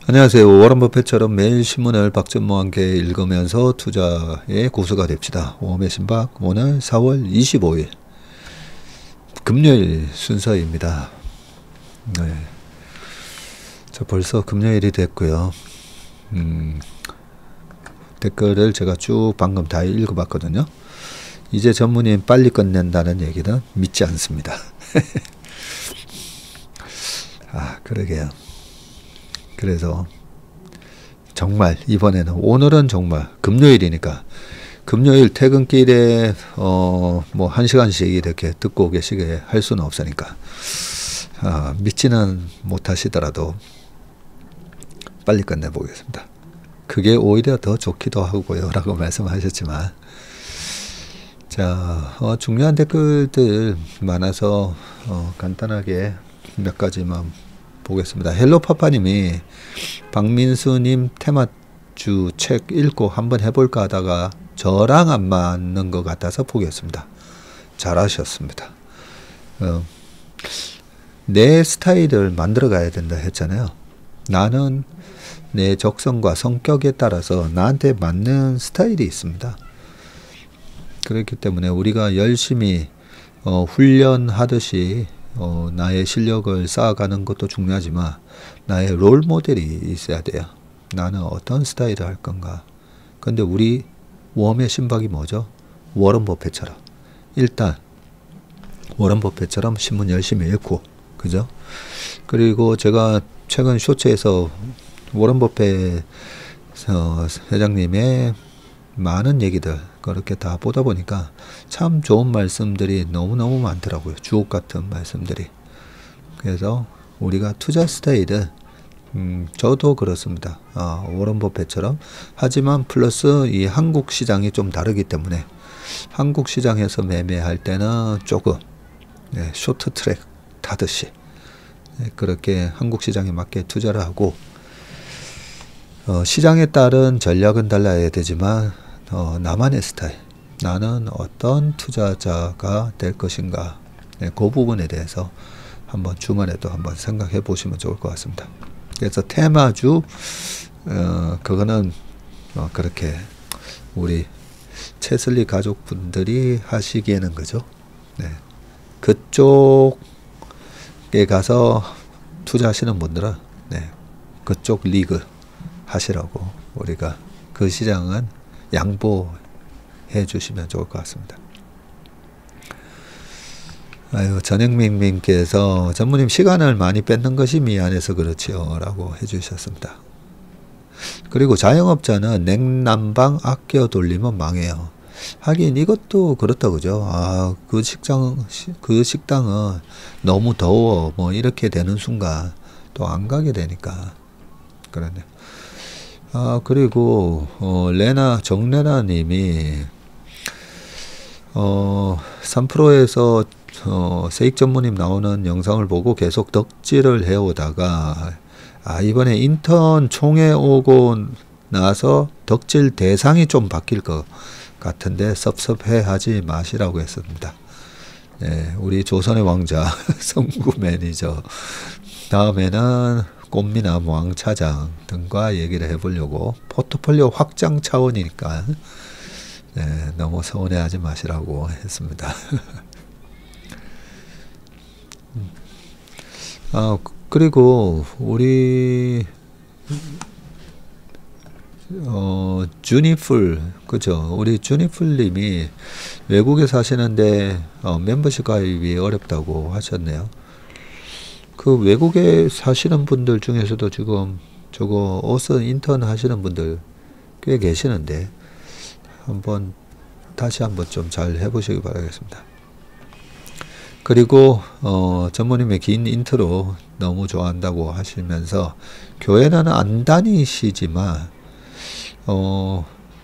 안녕하세요. 워런 버핏처럼 매일 신문을 박전무와 함께 읽으면서 투자의 고수가 됩시다. 오험의 신박 오늘 4월 25일 금요일 순서입니다. 네. 저 벌써 금요일이 됐고요. 댓글을 제가 쭉 방금 다 읽어봤거든요. 이제 전무님 빨리 끝낸다는 얘기는 믿지 않습니다. 그러게요. 그래서 정말 이번에는 오늘은 정말 금요일이니까 금요일 퇴근길에 뭐 1시간씩 이렇게 듣고 계시게 할 수는 없으니까 믿지는 못하시더라도 빨리 끝내보겠습니다. 그게 오히려 더 좋기도 하고요 라고 말씀하셨지만, 자 중요한 댓글들 많아서 간단하게 몇 가지만 보겠습니다. 헬로파파님이 박민수님 테마주 책 읽고 한번 해볼까 하다가 저랑 안 맞는 것 같아서 포기했습니다. 잘하셨습니다. 내 스타일을 만들어 가야 된다 했잖아요. 나는 내 적성과 성격에 따라서 나한테 맞는 스타일이 있습니다. 그렇기 때문에 우리가 열심히 훈련하듯이 나의 실력을 쌓아가는 것도 중요하지만 나의 롤 모델이 있어야 돼요. 나는 어떤 스타일을 할 건가. 근데 우리 웜의 신박이 뭐죠? 워런 버핏처럼 일단 워런 버핏처럼 신문 열심히 읽고, 그죠? 그리고 제가 최근 쇼츠에서 워런 버핏 회장님의 많은 얘기들 그렇게 다 보다 보니까 참 좋은 말씀들이 너무너무 많더라고요. 주옥 같은 말씀들이. 그래서 우리가 투자 스타일은 저도 그렇습니다. 워런 버핏처럼. 하지만 플러스 이 한국 시장이 좀 다르기 때문에 한국 시장에서 매매할 때는 조금 쇼트 트랙 타듯이 그렇게 한국 시장에 맞게 투자를 하고, 시장에 따른 전략은 달라야 되지만 나만의 스타일, 나는 어떤 투자자가 될 것인가, 그 부분에 대해서 한번 주말에도 한번 생각해 보시면 좋을 것 같습니다. 그래서 테마주 그거는 그렇게 우리 채슬리 가족분들이 하시기에는, 그죠? 그쪽에 가서 투자하시는 분들은 그쪽 리그 하시라고 우리가 그 시장은 양보해 주시면 좋을 것 같습니다. 전영민님께서 전무님 시간을 많이 뺏는 것이 미안해서 그렇지요 라고 해주셨습니다. 그리고 자영업자는 냉난방 아껴 돌리면 망해요. 하긴 이것도 그렇다, 그죠? 그 식당은 너무 더워 뭐 이렇게 되는 순간 또 안 가게 되니까 그러네요. 그리고 정레나 님이 3프로에서 세익 전무님 나오는 영상을 보고 계속 덕질을 해오다가 이번에 인턴 총회 오고 나서 덕질 대상이 좀 바뀔 것 같은데 섭섭해 하지 마시라고 했습니다. 우리 조선의 왕자 성구 매니저 다음에는 꽃미남 왕차장 등과 얘기를 해보려고, 포트폴리오 확장 차원이니까 너무 서운해하지 마시라고 했습니다. 그리고 우리 주니풀, 그죠? 우리 주니풀님이 외국에 사시는데 멤버십 가입이 어렵다고 하셨네요. 그 외국에 사시는 분들 중에서도 지금 저거 어선 인턴 하시는 분들 꽤 계시는데 다시 한번 좀 잘 해보시기 바라겠습니다. 그리고 전무님의 긴 인트로 너무 좋아한다고 하시면서 교회는 안 다니시지만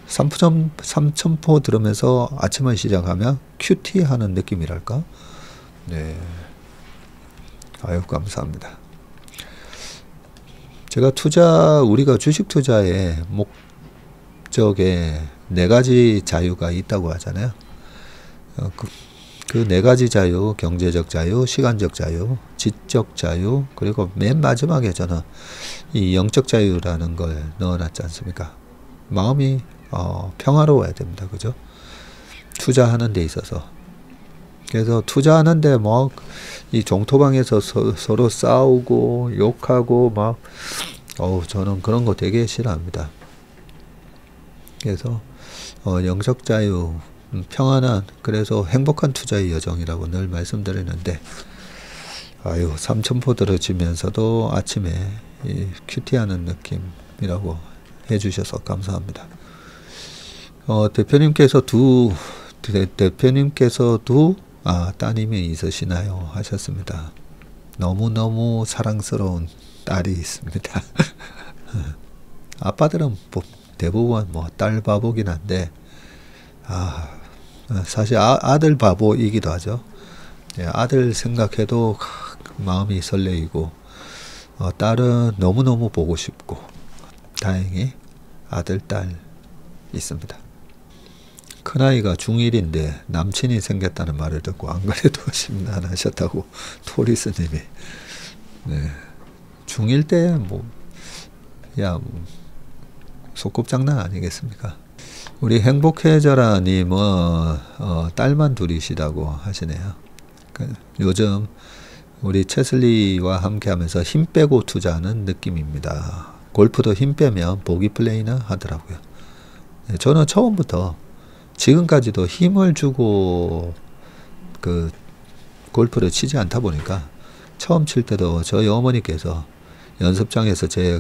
삼천포 들으면서 아침을 시작하면 큐티 하는 느낌이랄까? 감사합니다. 제가 우리가 주식 투자의 목적에 4가지 자유가 있다고 하잖아요. 그 네 가지 자유, 경제적 자유, 시간적 자유, 지적 자유, 그리고 맨 마지막에 저는 이 영적 자유라는 걸 넣어놨지 않습니까? 마음이 평화로워야 됩니다. 그죠? 투자하는 데 있어서. 그래서 투자하는데 뭐 이 종토방에서 서로 싸우고 욕하고 막 저는 그런 거 되게 싫어합니다. 그래서 영적 자유, 평안한, 그래서 행복한 투자의 여정이라고 늘 말씀드리는데, 아유, 삼천포 들어지면서도 아침에 이 큐티하는 느낌이라고 해주셔서 감사합니다. 대표님께서도 따님이 있으시나요? 하셨습니다. 너무너무 사랑스러운 딸이 있습니다. 아빠들은 대부분 딸 바보긴 한데, 사실 아들 바보이기도 하죠. 아들 생각해도 마음이 설레이고, 딸은 너무너무 보고 싶고, 다행히 아들, 딸 있습니다. 큰아이가 중1인데 남친이 생겼다는 말을 듣고 안 그래도 심란하셨다고 토리스님이. 네. 중1 때 소꿉장난 아니겠습니까? 우리 행복해져라님은 딸만 둘이시다고 하시네요. 요즘 우리 체슬리와 함께 하면서 힘 빼고 투자하는 느낌입니다. 골프도 힘 빼면 보기 플레이나 하더라고요. 네, 저는 처음부터 지금까지도 힘을 주고 골프를 치지 않다 보니까 처음 칠 때도 저희 어머니께서 연습장에서 제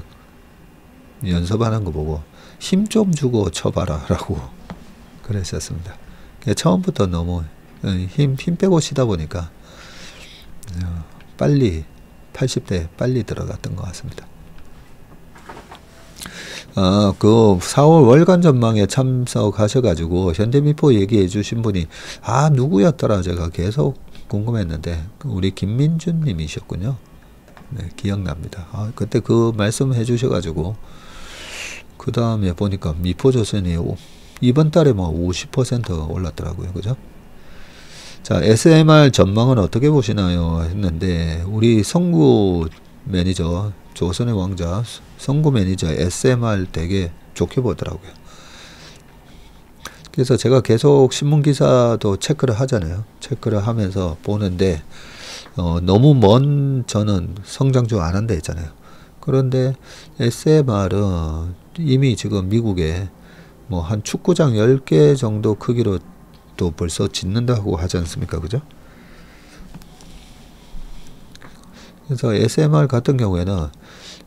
연습하는 거 보고 힘 좀 주고 쳐봐라 라고 그랬었습니다. 처음부터 너무 힘 빼고 치다 보니까 빨리 80대 빨리 들어갔던 것 같습니다. 그 4월 월간 전망에 참석하셔가지고 현대미포 얘기해 주신 분이 누구였더라 제가 계속 궁금했는데 우리 김민준 님이셨군요. 네, 기억납니다. 그때 그 말씀 해주셔가지고 그 다음에 보니까 미포조선이 이번 달에 50% 올랐더라고요. 그죠? 자, SMR 전망은 어떻게 보시나요? 했는데 우리 성구 매니저, 조선의 왕자 성구 매니저 SMR 되게 좋게 보더라고요. 그래서 제가 계속 신문기사도 체크를 하잖아요. 체크를 하면서 보는데 너무 먼 저는 성장주 안 한다 했잖아요. 그런데 SMR은 이미 지금 미국에 한 축구장 10개 정도 크기로 또 벌써 짓는다고 하지 않습니까? 그죠? 그래서 SMR 같은 경우에는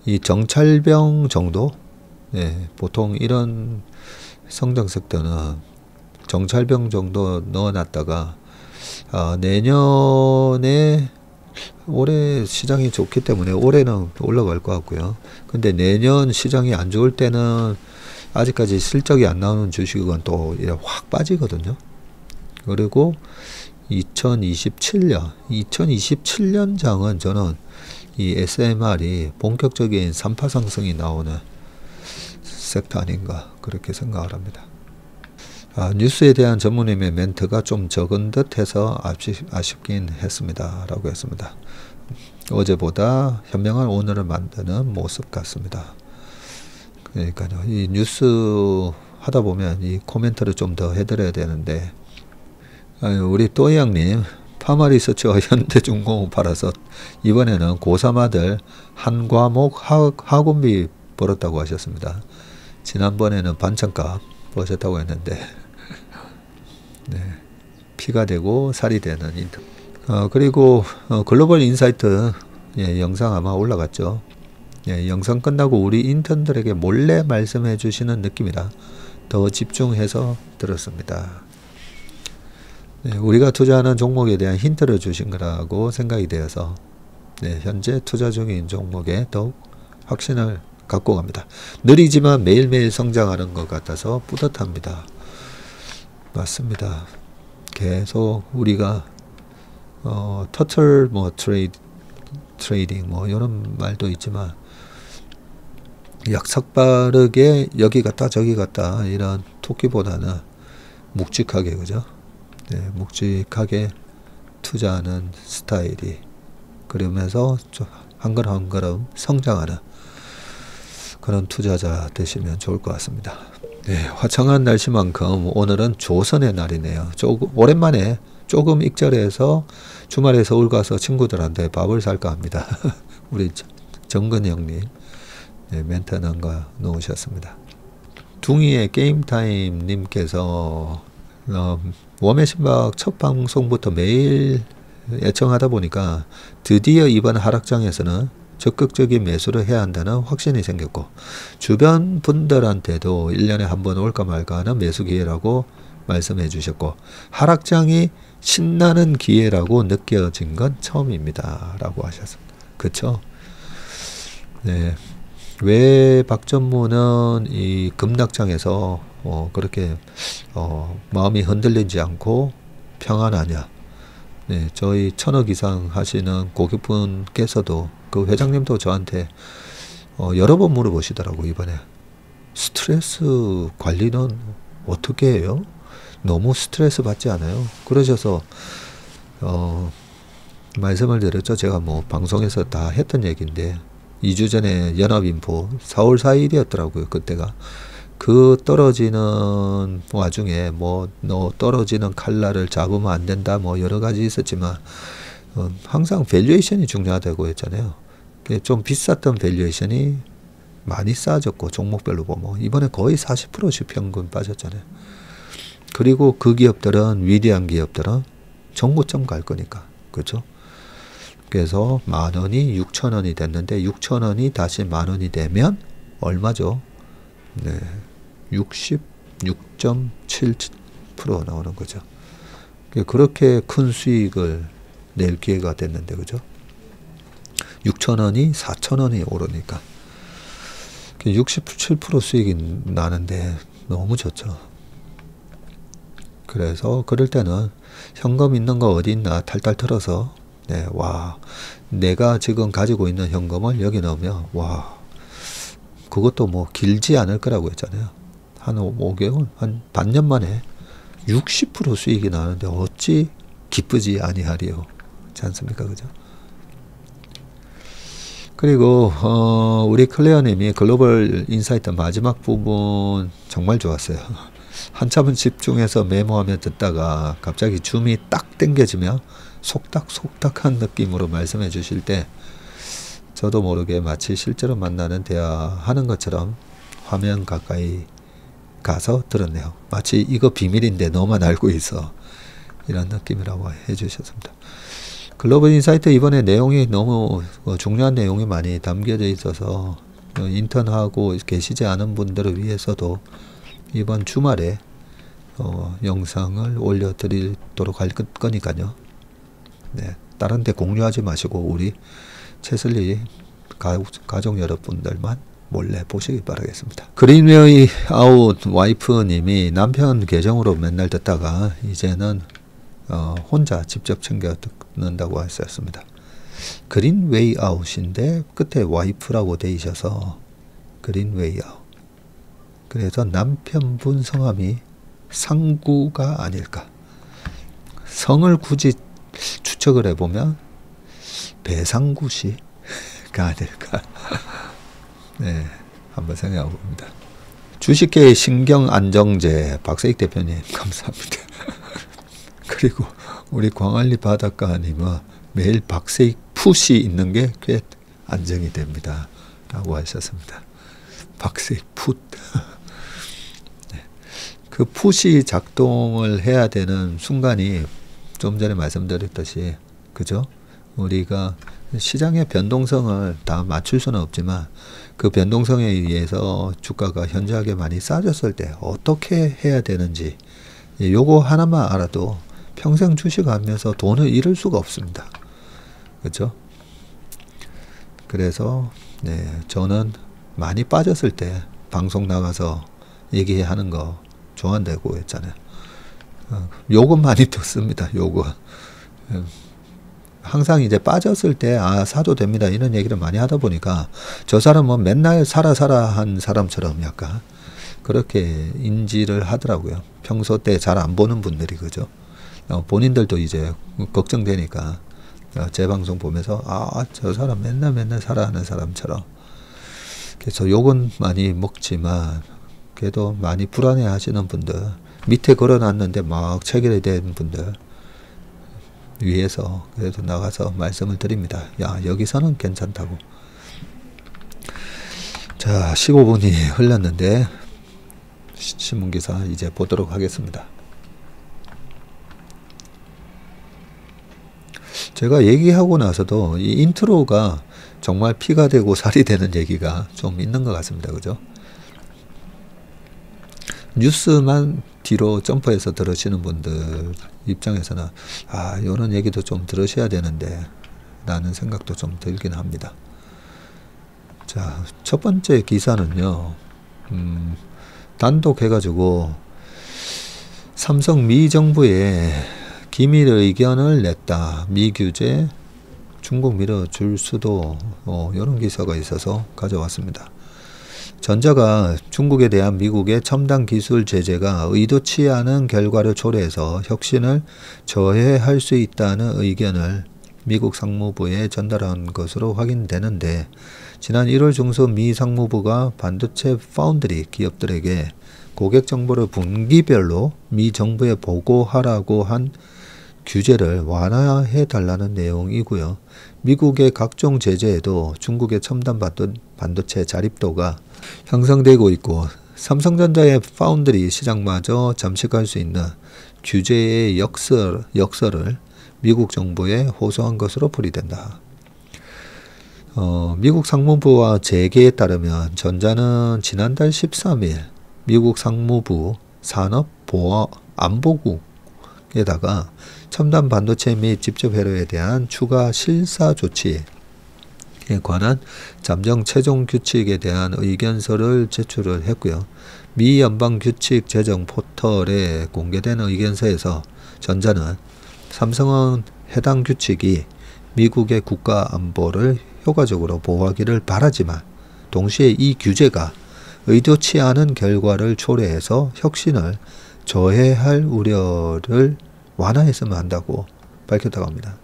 이 정찰병 정도, 보통 이런 성장sek터는 정찰병 정도 넣어놨다가 내년에 올해 시장이 좋기 때문에 올해는 올라갈 것 같고요. 근데 내년 시장이 안 좋을 때는 아직까지 실적이 안 나오는 주식은 또 확 빠지거든요. 그리고 2027년 장은 저는 이 SMR이 본격적인 3파 상승이 나오는 섹터 아닌가 그렇게 생각을 합니다. 뉴스에 대한 전무님의 멘트가 좀 적은 듯 해서 아쉽긴 했습니다. 라고 했습니다. 어제보다 현명한 오늘을 만드는 모습 같습니다. 그러니까요. 이 뉴스 하다 보면 이 코멘트를 좀 더 해드려야 되는데 우리 또이양님 파마리서치와 현대중공업 팔아서 이번에는 고3 아들 한 과목 학원비 벌었다고 하셨습니다. 지난번에는 반찬값 버셨다고 했는데 피가 되고 살이 되는 인턴. 그리고 글로벌 인사이트 영상 아마 올라갔죠. 영상 끝나고 우리 인턴들에게 몰래 말씀해 주시는 느낌이라 더 집중해서 들었습니다. 우리가 투자하는 종목에 대한 힌트를 주신 거라고 생각이 되어서 현재 투자 중인 종목에 더욱 확신을 갖고 갑니다. 느리지만 매일매일 성장하는 것 같아서 뿌듯합니다. 맞습니다. 계속 우리가 터틀 트레이딩 이런 말도 있지만 약삭빠르게 여기 갔다 저기 갔다 이런 토끼보다는 묵직하게, 그죠? 묵직하게 투자하는 스타일이, 그러면서 한 걸음 한 걸음 성장하는 그런 투자자 되시면 좋을 것 같습니다. 네, 화창한 날씨만큼 오늘은 조선의 날이네요. 오랜만에 조금 익절해서 주말에 서울 가서 친구들한테 밥을 살까 합니다. 우리 정근 형님, 네, 멘트난거 놓으셨습니다. 둥이의 게임타임 님께서 웜의 신박 첫 방송부터 매일 애청하다 보니까 드디어 이번 하락장에서는 적극적인 매수를 해야 한다는 확신이 생겼고, 주변 분들한테도 1년에 한 번 올까 말까 하는 매수 기회라고 말씀해 주셨고, 하락장이 신나는 기회라고 느껴진 건 처음입니다 라고 하셨습니다. 그쵸? 네. 왜 박전무는 이 급락장에서 그렇게 마음이 흔들리지 않고 평안하냐? 네, 저희 1000억 이상 하시는 고객분께서도, 그 회장님도 저한테 여러 번 물어보시더라고. 이번에 스트레스 관리는 어떻게 해요? 너무 스트레스 받지 않아요? 그러셔서 말씀을 드렸죠. 제가 뭐 방송에서 다 했던 얘기인데, 2주 전에 연합인포 4월 4일이었더라고요. 그때가. 그 떨어지는 와중에 뭐 너 떨어지는 칼날을 잡으면 안 된다 뭐 여러 가지 있었지만, 항상 밸류에이션이 중요하다고 했잖아요. 좀 비쌌던 밸류에이션이 많이 싸졌고, 종목별로 보면 이번에 거의 40%씩 평균 빠졌잖아요. 그리고 그 기업들은, 위대한 기업들은 정고점 갈 거니까. 그렇죠? 그래서 10,000원이 6,000원이 됐는데, 6,000원이 다시 10,000원이 되면 얼마죠? 네, 66.7% 나오는 거죠. 그렇게 큰 수익을 낼 기회가 됐는데, 그죠? 6,000원이 4,000원이 오르니까 67% 수익이 나는데 너무 좋죠. 그래서 그럴 때는 현금 있는 거 어디 있나 탈탈 털어서, 네, 와, 내가 지금 가지고 있는 현금을 여기 넣으면, 와, 그것도 뭐 길지 않을 거라고 했잖아요. 한 5개월, 한 반년 만에 60% 수익이 나는데 어찌 기쁘지 아니하리요. 그렇지 않습니까? 그죠? 그리고 우리 클레어님이 글로벌 인사이트 마지막 부분 정말 좋았어요. 한참은 집중해서 메모하며 듣다가 갑자기 줌이 딱 당겨지며 속닥속닥한 느낌으로 말씀해 주실 때, 저도 모르게 마치 실제로 만나는 대화하는 것처럼 화면 가까이 가서 들었네요. 마치 이거 비밀인데 너만 알고 있어, 이런 느낌이라고 해주셨습니다. 글로벌 인사이트 이번에 내용이 너무 중요한 내용이 많이 담겨져 있어서 인턴하고 계시지 않은 분들을 위해서도 이번 주말에 영상을 올려드리도록 할 거니까요. 네, 다른 데 공유하지 마시고 우리 채슬리 가족 여러분들만 몰래 보시기 바라겠습니다. 그린웨이 아웃 와이프님이 남편 계정으로 맨날 듣다가 이제는 혼자 직접 챙겨 듣는다고 하셨습니다. 그린웨이 아웃인데 끝에 와이프라고 돼 있어서 그린웨이 아웃. 그래서 남편분 성함이 상구가 아닐까. 성을 굳이 추측을 해보면 배상구 씨가 아닐까. 네, 한번 생각해 봅니다. 주식계의 신경안정제 박세익 대표님 감사합니다. 그리고 우리 광안리 바닷가님은 매일 박세익 풋이 있는 게 꽤 안정이 됩니다 라고 하셨습니다. 박세익 풋. 네. 그 풋이 작동을 해야 되는 순간이 좀 전에 말씀드렸듯이, 그죠? 우리가 시장의 변동성을 다 맞출 수는 없지만 그 변동성에 의해서 주가가 현저하게 많이 싸졌을 때 어떻게 해야 되는지, 요거 하나만 알아도 평생 주식하면서 돈을 잃을 수가 없습니다. 그렇죠? 그래서 네, 저는 많이 빠졌을 때 방송 나가서 얘기하는 거 좋아한다고 했잖아요. 욕은 많이 듣습니다. 욕은. 항상 이제 빠졌을 때 사도 됩니다 이런 얘기를 많이 하다 보니까 저 사람은 맨날 사라 한 사람처럼 약간 그렇게 인지를 하더라고요. 평소 때 잘 안 보는 분들이. 그죠? 본인들도 이제 걱정되니까 제 방송 보면서 저 사람 맨날 살아하는 사람처럼 그래서 욕은 많이 먹지만 그래도 많이 불안해 하시는 분들, 밑에 걸어놨는데 막 체결된 분들 위해서 그래도 나가서 말씀을 드립니다. 야, 여기서는 괜찮다고. 자, 15분이 흘렀는데 신문기사 이제 보도록 하겠습니다. 제가 얘기하고 나서도 이 인트로가 정말 피가 되고 살이 되는 얘기가 좀 있는 것 같습니다. 그죠? 뉴스만 뒤로 점프해서 들으시는 분들 입장에서는 이런 얘기도 좀 들으셔야 되는데 라는 생각도 좀 들긴 합니다. 자, 첫 번째 기사는요, 단독 해가지고 삼성 미 정부에 기밀 의견을 냈다. 미 규제 중국 밀어줄 수도 이런 기사가 있어서 가져왔습니다. 전자가 중국에 대한 미국의 첨단 기술 제재가 의도치 않은 결과를 초래해서 혁신을 저해할 수 있다는 의견을 미국 상무부에 전달한 것으로 확인되는데, 지난 1월 중순 미 상무부가 반도체 파운드리 기업들에게 고객 정보를 분기별로 미 정부에 보고하라고 한 규제를 완화해 달라는 내용이고요. 미국의 각종 제재에도 중국의 첨단 반도체 자립도가 향상되고 있고 삼성전자의 파운드리 시장마저 잠식할 수 있는 규제의 역설을 미국 정부에 호소한 것으로 풀이된다. 미국 상무부와 재계에 따르면 전자는 지난달 13일 미국 상무부 산업안보국에다가 첨단 반도체 및 직접 회로에 대한 추가 실사 조치에 관한 잠정 최종 규칙에 대한 의견서를 제출을 했고요. 미 연방 규칙 제정 포털에 공개된 의견서에서 전자는 삼성은 해당 규칙이 미국의 국가 안보를 효과적으로 보호하기를 바라지만 동시에 이 규제가 의도치 않은 결과를 초래해서 혁신을 저해할 우려를 완화했으면 한다고 밝혔다고 합니다.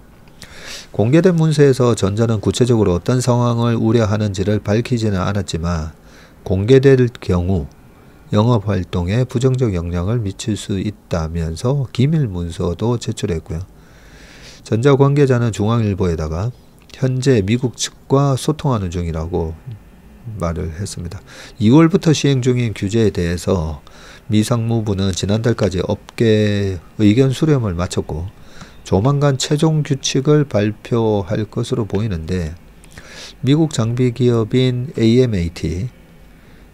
공개된 문서에서 전자는 구체적으로 어떤 상황을 우려하는지를 밝히지는 않았지만 공개될 경우 영업활동에 부정적 영향을 미칠 수 있다면서 기밀 문서도 제출했고요. 전자 관계자는 중앙일보에다가 현재 미국 측과 소통하는 중이라고 말을 했습니다. 2월부터 시행 중인 규제에 대해서 미 상무부는 지난달까지 업계 의견 수렴을 마쳤고 조만간 최종 규칙을 발표할 것으로 보이는데, 미국 장비 기업인 AMAT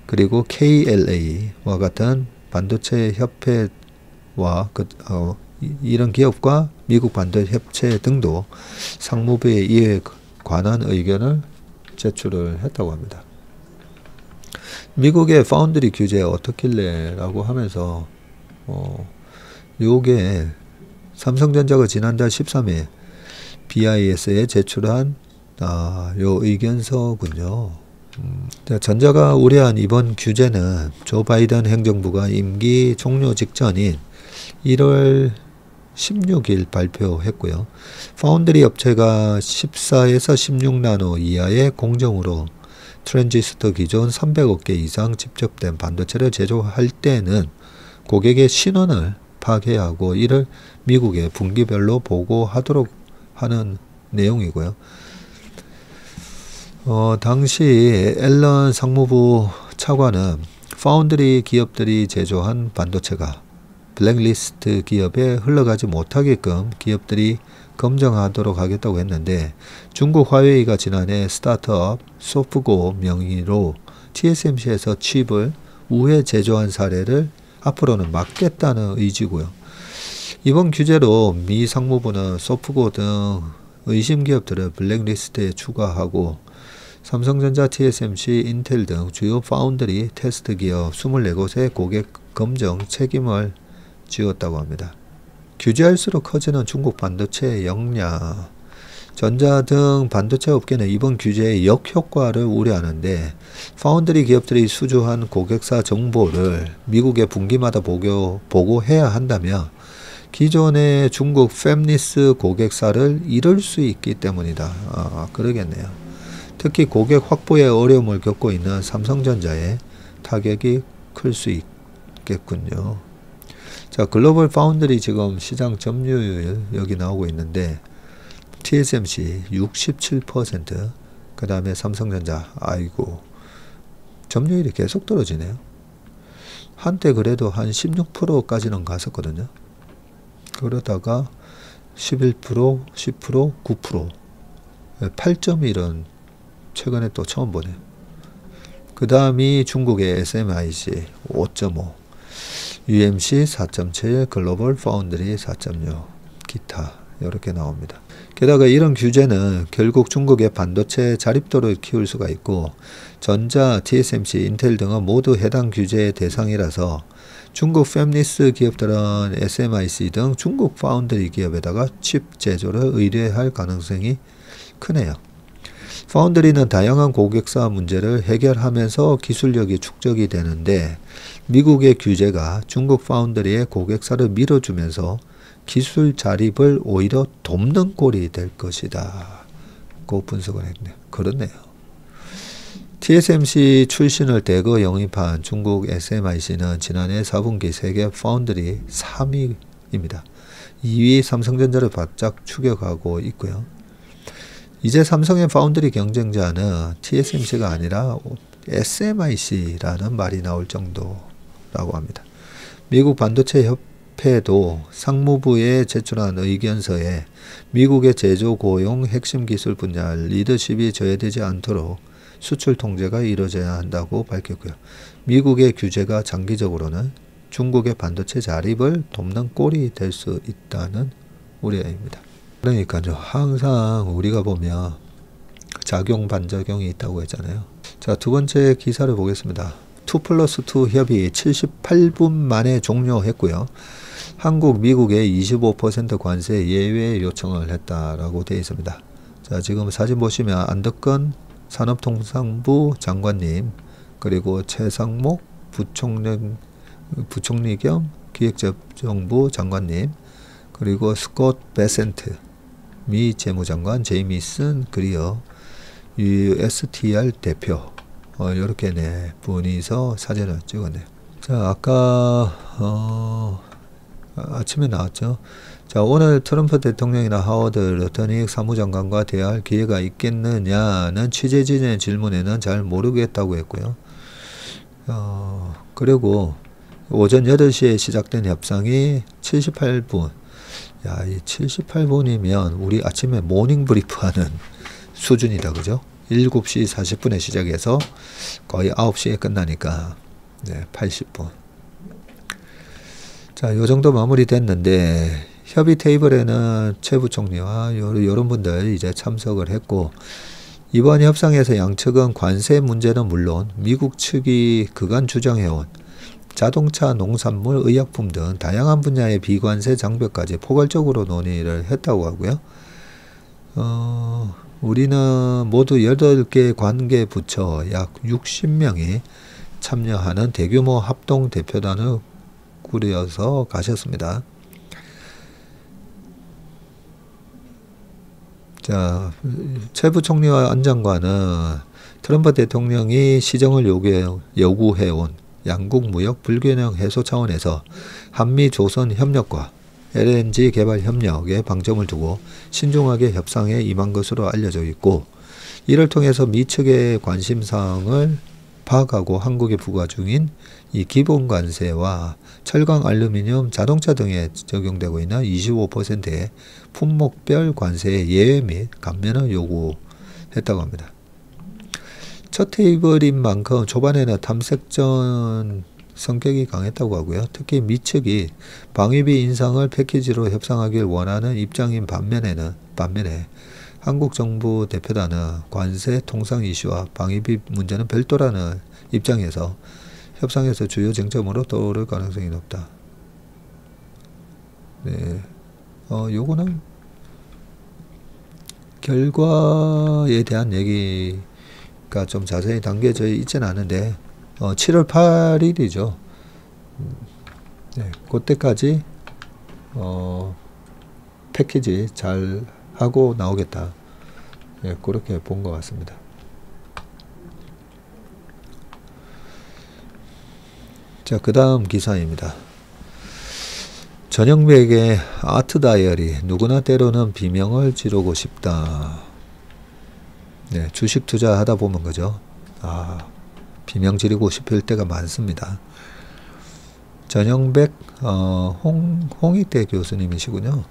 그리고 KLA와 같은 반도체 협회와 이런 기업과 미국 반도체 협체 등도 상무부에 이에 관한 의견을 제출을 했다고 합니다. 미국의 파운드리 규제 어떻길래 라고 하면서 요게 삼성전자가 지난달 13일 BIS에 제출한 요 의견서군요. 전자가 우려한 이번 규제는 조 바이든 행정부가 임기 종료 직전인 1월 16일 발표했고요. 파운드리 업체가 14에서 16나노 이하의 공정으로 트랜지스터 기존 300억 개 이상 집접된 반도체를 제조할 때는 고객의 신원을 파악해야 하고 이를 미국에 분기별로 보고하도록 하는 내용이고요. 당시 앨런 상무부 차관은 파운드리 기업들이 제조한 반도체가 블랙리스트 기업에 흘러가지 못하게끔 기업들이 검증하도록 하겠다고 했는데, 중국 화웨이가 지난해 스타트업 소프고 명의로 TSMC에서 칩을 우회 제조한 사례를 앞으로는 막겠다는 의지고요. 이번 규제로 미 상무부는 소프고 등 의심 기업들을 블랙리스트에 추가하고 삼성전자, TSMC, 인텔 등 주요 파운드리 테스트 기업 24곳의 고객 검증 책임을 지었다고 합니다. 규제할수록 커지는 중국 반도체의 역량. 전자 등 반도체 업계는 이번 규제의 역효과를 우려하는데, 파운드리 기업들이 수주한 고객사 정보를 미국에 분기마다 보고해야 한다며 기존의 중국 팹리스 고객사를 잃을 수 있기 때문이다. 그러겠네요. 특히 고객 확보에 어려움을 겪고 있는 삼성전자에 타격이 클 수 있겠군요. 자, 글로벌 파운드리 지금 시장 점유율 여기 나오고 있는데 TSMC 67%, 그 다음에 삼성전자, 아이고 점유율이 계속 떨어지네요. 한때 그래도 한 16%까지는 갔었거든요. 그러다가 11%, 10%, 9%, 8.1은 최근에 또 처음 보네요. 그 다음이 중국의 SMIC 5.5, UMC 4.7, 글로벌 파운드리 4.6, 기타 이렇게 나옵니다. 게다가 이런 규제는 결국 중국의 반도체 자립도를 키울 수가 있고 전자, TSMC, 인텔 등은 모두 해당 규제의 대상이라서 중국 팹리스 기업들은 SMIC 등 중국 파운드리 기업에다가 칩 제조를 의뢰할 가능성이 크네요. 파운드리는 다양한 고객사 문제를 해결하면서 기술력이 축적이 되는데 미국의 규제가 중국 파운드리의 고객사를 밀어주면서 기술 자립을 오히려 돕는 꼴이 될 것이다. 그 분석을 했네요. 그렇네요. TSMC 출신을 대거 영입한 중국 SMIC는 지난해 4분기 세계 파운드리 3위입니다. 2위 삼성전자를 바짝 추격하고 있고요. 이제 삼성의 파운드리 경쟁자는 TSMC가 아니라 SMIC라는 말이 나올 정도라고 합니다. 미국 반도체 협회도 상무부에 제출한 의견서에 미국의 제조 고용 핵심 기술 분야 리더십이 저해되지 않도록 수출 통제가 이루어져야 한다고 밝혔고요. 미국의 규제가 장기적으로는 중국의 반도체 자립을 돕는 꼴이 될 수 있다는 우려입니다. 그러니까요. 항상 우리가 보면 작용 반작용이 있다고 했잖아요. 자, 두 번째 기사를 보겠습니다. 2+2 협의 78분 만에 종료했고요. 한국, 미국에 25% 관세 예외 요청을 했다라고 되어 있습니다. 자, 지금 사진 보시면 안덕건 산업통상부 장관님, 그리고 최상목 부총리 겸 기획재정부 장관님, 그리고 스콧 베센트 미 재무장관, 제이미슨 그리어 USTR 대표, 이렇게 네 분이서 사진을 찍었네요. 자, 아까 아침에 나왔죠. 자, 오늘 트럼프 대통령이나 하워드 러터닉 사무장관과 대화할 기회가 있겠느냐는 취재진의 질문에는 잘 모르겠다고 했고요. 그리고 오전 8시에 시작된 협상이 78분. 야, 이 78분이면 우리 아침에 모닝 브리프하는 수준이다, 그죠? 7시 40분에 시작해서 거의 9시에 끝나니까 네, 80분. 자, 요 정도 마무리 됐는데 협의 테이블에는 최 부총리와 이런 분들 이제 참석을 했고, 이번 협상에서 양측은 관세 문제는 물론 미국 측이 그간 주장해온 자동차, 농산물, 의약품 등 다양한 분야의 비관세 장벽까지 포괄적으로 논의를 했다고 하고요. 우리는 모두 8개 관계 부처 약 60명이 참여하는 대규모 합동 대표단을 꾸려서 가셨습니다. 자, 최 부총리와 안 장관은 트럼프 대통령이 시정을 요구해온 양국 무역 불균형 해소 차원에서 한미 조선 협력과 LNG 개발 협력에 방점을 두고 신중하게 협상에 임한 것으로 알려져 있고, 이를 통해서 미 측의 관심사항을 파악하고 한국에 부과 중인 이 기본 관세와 철강, 알루미늄, 자동차 등에 적용되고 있는 25%의 품목별 관세의 예외 및 감면을 요구했다고 합니다. 첫 테이블인 만큼 초반에는 탐색전 성격이 강했다고 하고요. 특히 미 측이 방위비 인상을 패키지로 협상하길 원하는 입장인 반면에 한국 정부 대표단은 관세 통상 이슈와 방위비 문제는 별도라는 입장에서 협상에서 주요 쟁점으로 떠오를 가능성이 높다. 네, 요거는 결과에 대한 얘기가 좀 자세히 담겨져 있지는 않은데 7월 8일이죠. 네, 그때까지 패키지 잘 하고 나오겠다. 예, 그렇게 본 것 같습니다. 자, 그 다음 기사입니다. 전영백의 아트 다이어리. 누구나 때로는 비명을 지르고 싶다. 네, 주식 투자하다 보면 그죠? 비명 지르고 싶을 때가 많습니다. 전영백 홍익대 교수님이시군요.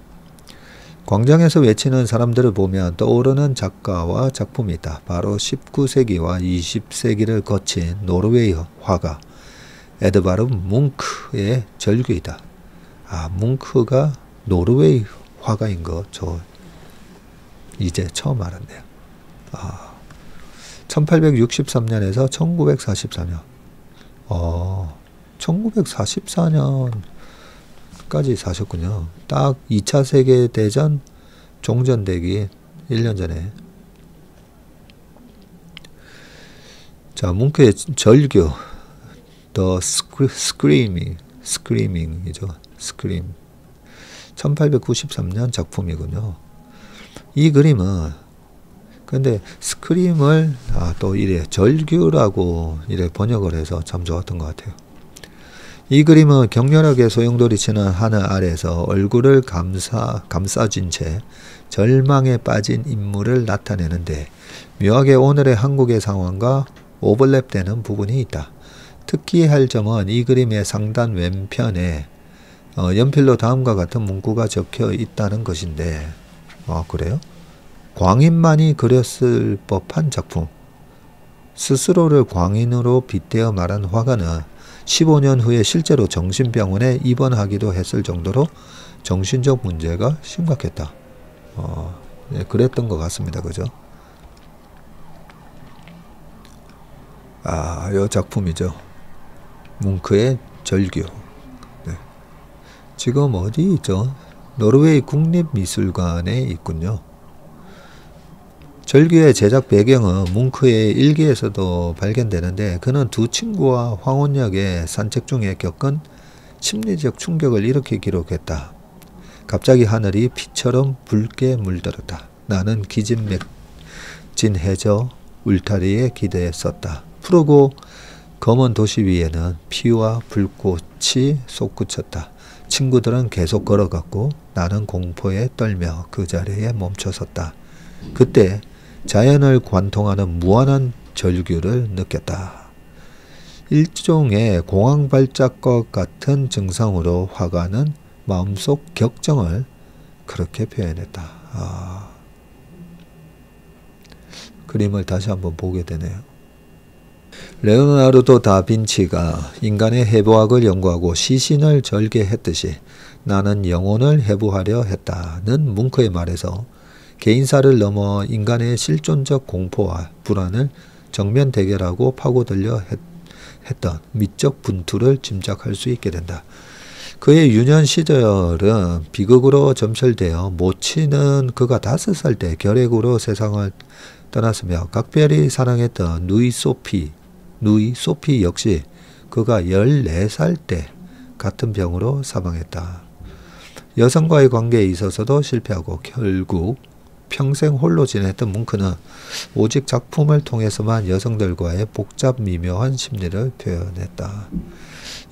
광장에서 외치는 사람들을 보면 떠오르는 작가와 작품이 있다. 바로 19세기와 20세기를 거친 노르웨이 화가 에드바르 뭉크의 절규이다. 뭉크가 노르웨이 화가인 거 저 이제 처음 알았네요. 1863년에서 1944년 1944년까지 사셨군요. 딱 2차 세계대전 종전되기 1년 전에. 자, 뭉크의 절규 The Screaming이죠. Scream 1893년 작품이군요. 이 그림은 근데 스크림을 또 이래 절규라고 이래 번역을 해서 참 좋았던 것 같아요. 이 그림은 격렬하게 소용돌이치는 하늘 아래에서 얼굴을 감싸진 채 절망에 빠진 인물을 나타내는데 묘하게 오늘의 한국의 상황과 오버랩되는 부분이 있다. 특기할 점은 이 그림의 상단 왼편에 연필로 다음과 같은 문구가 적혀 있다는 것인데 그래요? 광인만이 그렸을 법한 작품. 스스로를 광인으로 빗대어 말한 화가는 15년 후에 실제로 정신병원에 입원하기도 했을 정도로 정신적 문제가 심각했다. 네, 그랬던 것 같습니다. 그죠? 이 작품이죠. 뭉크의 절규. 네. 지금 어디 있죠? 노르웨이 국립미술관에 있군요. 절규의 제작 배경은 뭉크의 일기에서도 발견되는데 그는 두 친구와 황혼역의 산책 중에 겪은 심리적 충격을 이렇게 기록했다. 갑자기 하늘이 피처럼 붉게 물들었다. 나는 기진맥진 해저 울타리에 기대했었다. 푸르고 검은 도시 위에는 피와 불꽃이 솟구쳤다. 친구들은 계속 걸어갔고 나는 공포에 떨며 그 자리에 멈춰섰다. 그때 자연을 관통하는 무한한 절규를 느꼈다. 일종의 공황 발작과 같은 증상으로 화가는 마음속 격정을 그렇게 표현했다. 그림을 다시 한번 보게 되네요. 레오나르도 다빈치가 인간의 해부학을 연구하고 시신을 절개했듯이 나는 영혼을 해부하려 했다는 뭉크의 말에서 개인사를 넘어 인간의 실존적 공포와 불안을 정면 대결하고 파고들려 했던 미적 분투를 짐작할 수 있게 된다. 그의 유년 시절은 비극으로 점철되어 모친은 그가 5살 때 결핵으로 세상을 떠났으며 각별히 사랑했던 누이 소피 역시 그가 14살 때 같은 병으로 사망했다. 여성과의 관계에 있어서도 실패하고 결국 평생 홀로 지냈던 뭉크는 오직 작품을 통해서만 여성들과의 복잡 미묘한 심리를 표현했다.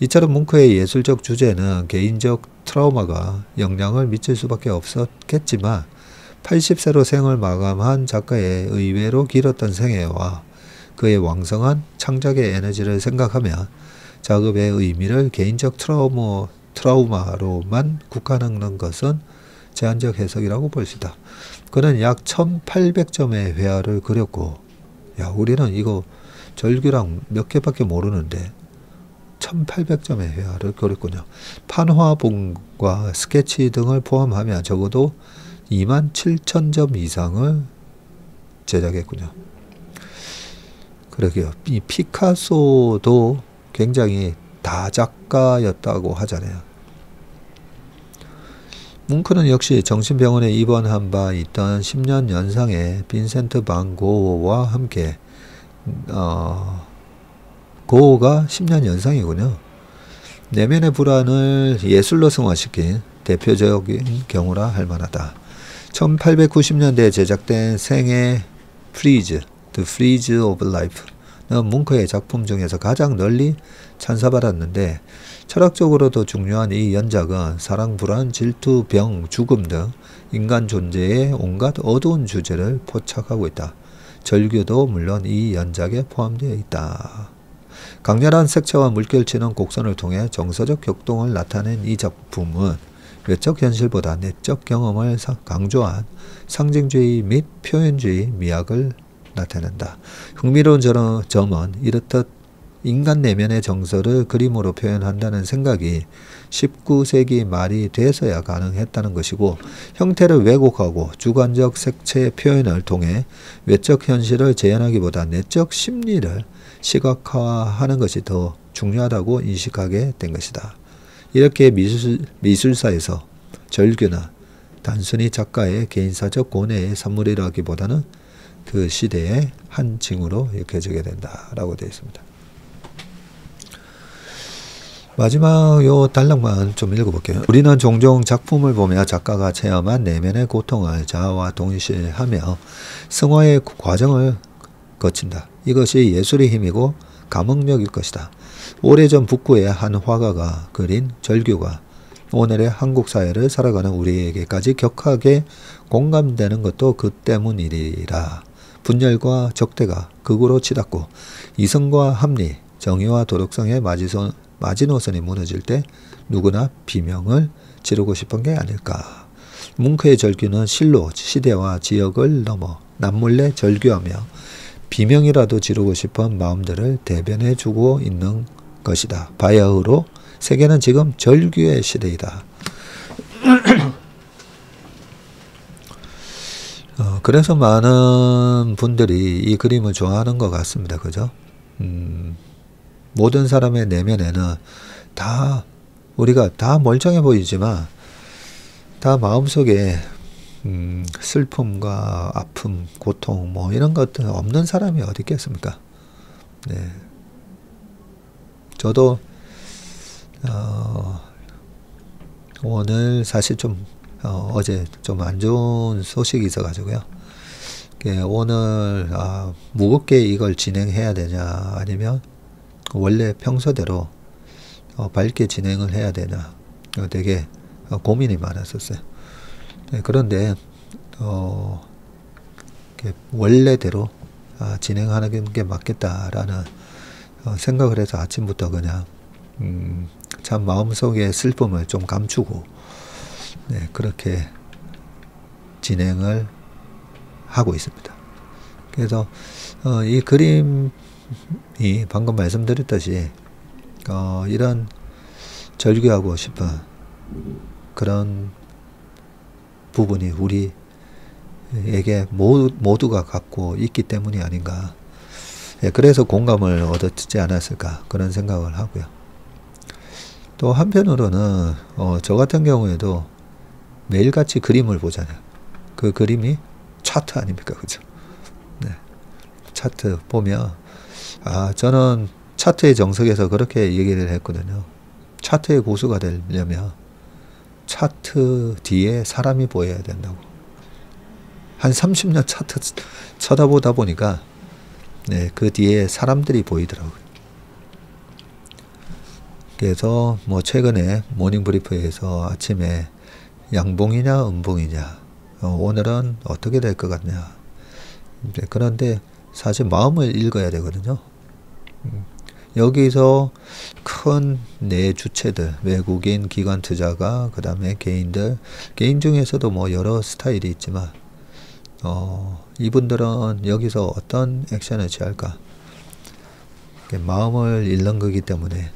이처럼 뭉크의 예술적 주제는 개인적 트라우마가 영향을 미칠 수밖에 없었겠지만 80세로 생을 마감한 작가의 의외로 길었던 생애와 그의 왕성한 창작의 에너지를 생각하면 작업의 의미를 개인적 트라우마로만 국한하는 것은 제한적 해석이라고 볼 수 있다. 그는 약 1800점의 회화를 그렸고 우리는 이거 절규랑 몇 개밖에 모르는데 1800점의 회화를 그렸군요. 판화본과 스케치 등을 포함하면 적어도 27,000점 이상을 제작했군요. 그러게요. 이 피카소도 굉장히 다작가였다고 하잖아요. 뭉크는 역시 정신병원에 입원한 바 있던 10년 연상의 빈센트 반 고흐와 함께 고흐가 10년 연상이군요. 내면의 불안을 예술로 승화시킨 대표적인 경우라 할 만하다. 1890년대에 제작된 생애 프리즈, The Freeze of Life는 뭉크의 작품 중에서 가장 널리 찬사받았는데 철학적으로도 중요한 이 연작은 사랑, 불안, 질투, 병, 죽음 등 인간 존재의 온갖 어두운 주제를 포착하고 있다. 절규도 물론 이 연작에 포함되어 있다. 강렬한 색채와 물결치는 곡선을 통해 정서적 격동을 나타낸 이 작품은 외적 현실보다 내적 경험을 강조한 상징주의 및 표현주의 미학을 나타낸다. 흥미로운 점은 이렇듯 인간 내면의 정서를 그림으로 표현한다는 생각이 19세기 말이 돼서야 가능했다는 것이고 형태를 왜곡하고 주관적 색채 표현을 통해 외적 현실을 재현하기보다 내적 심리를 시각화하는 것이 더 중요하다고 인식하게 된 것이다. 이렇게 미술사에서 절규는 단순히 작가의 개인사적 고뇌의 산물이라기보다는 그 시대의 한 징후로 여겨지게 된다라고 되어 있습니다. 마지막 요 단락만 좀 읽어볼게요. 우리는 종종 작품을 보며 작가가 체험한 내면의 고통을 자아와 동시하며 승화의 과정을 거친다. 이것이 예술의 힘이고 감흥력일 것이다. 오래전 북구의 한 화가가 그린 절규가 오늘의 한국 사회를 살아가는 우리에게까지 격하게 공감되는 것도 그 때문이리라. 분열과 적대가 극으로 치닫고 이성과 합리, 정의와 도덕성의 마지노선이 무너질 때 누구나 비명을 지르고 싶은 게 아닐까. 뭉크의 절규는 실로 시대와 지역을 넘어 남몰래 절규하며 비명이라도 지르고 싶은 마음들을 대변해주고 있는 것이다. 바야흐로 세계는 지금 절규의 시대이다. 그래서 많은 분들이 이 그림을 좋아하는 것 같습니다. 그죠? 모든 사람의 내면에는 다 우리가 다 멀쩡해 보이지만 다 마음속에 슬픔과 아픔, 고통 뭐 이런 것들 없는 사람이 어디 있겠습니까? 네. 저도 오늘 사실 좀 어제 좀 안 좋은 소식이 있어 가지고요. 오늘 무겁게 이걸 진행해야 되냐 아니면 원래 평소대로 밝게 진행을 해야 되냐 되게 고민이 많았었어요. 네, 그런데 원래대로 진행하는 게 맞겠다라는 생각을 해서 아침부터 그냥 참 마음속의 슬픔을 좀 감추고 네, 그렇게 진행을 하고 있습니다. 그래서 이 그림이 방금 말씀드렸듯이 이런 절규하고 싶은 그런 부분이 우리에게 모두가 갖고 있기 때문이 아닌가. 예, 그래서 공감을 얻었지 않았을까 그런 생각을 하고요. 또 한편으로는 저 같은 경우에도 매일같이 그림을 보잖아요. 그 그림이 차트 아닙니까? 그죠? 네. 차트 보면 저는 차트의 정석에서 그렇게 얘기를 했거든요. 차트의 고수가 되려면 차트 뒤에 사람이 보여야 된다고. 한 30년 차트 쳐다보다 보니까 네, 그 뒤에 사람들이 보이더라고요. 그래서 뭐 최근에 모닝브리프에서 아침에 양봉이냐 음봉이냐 오늘은 어떻게 될 것 같냐. 그런데 사실 마음을 읽어야 되거든요. 여기서 큰 네 주체들, 외국인, 기관 투자가, 그 다음에 개인들, 개인 중에서도 뭐 여러 스타일이 있지만 이분들은 여기서 어떤 액션을 취할까? 마음을 읽는 거기 때문에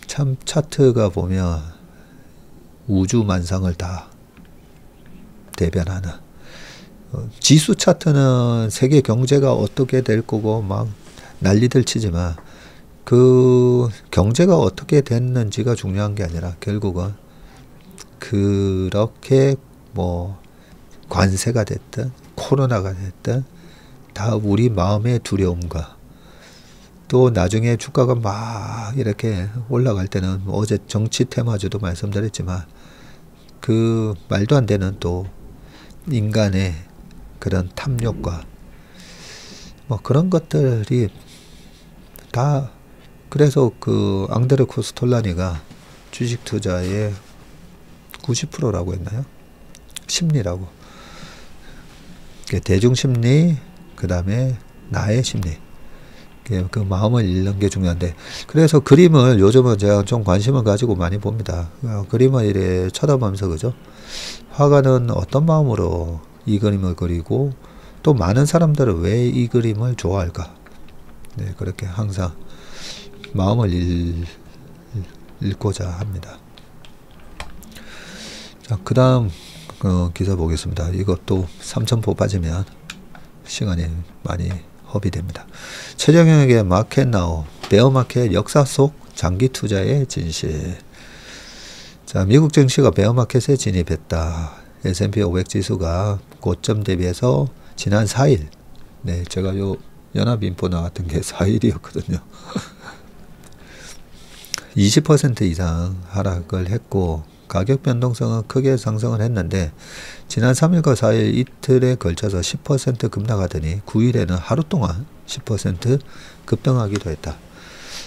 참 차트가 보면 우주만상을 다 대변하는 지수 차트는 세계 경제가 어떻게 될 거고 막 난리들 치지만 그 경제가 어떻게 됐는지가 중요한 게 아니라 결국은 그렇게 뭐 관세가 됐든 코로나가 됐든 다 우리 마음의 두려움과 또 나중에 주가가 막 이렇게 올라갈 때는 어제 정치 테마주도 말씀드렸지만 그 말도 안 되는 또 인간의 그런 탐욕과 뭐 그런 것들이 다 그래서 그 앙드레 코스톨라니가 주식 투자의 90%라고 했나요? 심리라고. 대중심리, 그 다음에 나의 심리. 그 마음을 읽는 게 중요한데, 그래서 그림을 요즘은 제가 좀 관심을 가지고 많이 봅니다. 그림을 이렇게 쳐다보면서, 그죠? 화가는 어떤 마음으로 이 그림을 그리고 또 많은 사람들은 왜 이 그림을 좋아할까? 네, 그렇게 항상 마음을 읽고자 합니다. 자, 그 다음 기사 보겠습니다. 이것도 3,000포 빠지면 시간이 많이 허비됩니다. 최정영에게 마켓나우, 베어마켓 역사 속 장기 투자의 진실. 자, 미국 증시가 베어마켓에 진입했다. S&P 500 지수가 고점 대비해서 지난 4일, 네, 제가 요 연합인포 나왔던 게 4일이었거든요. 20% 이상 하락을 했고 가격 변동성은 크게 상승을 했는데 지난 3일과 4일 이틀에 걸쳐서 10% 급락하더니 9일에는 하루 동안 10% 급등하기도 했다.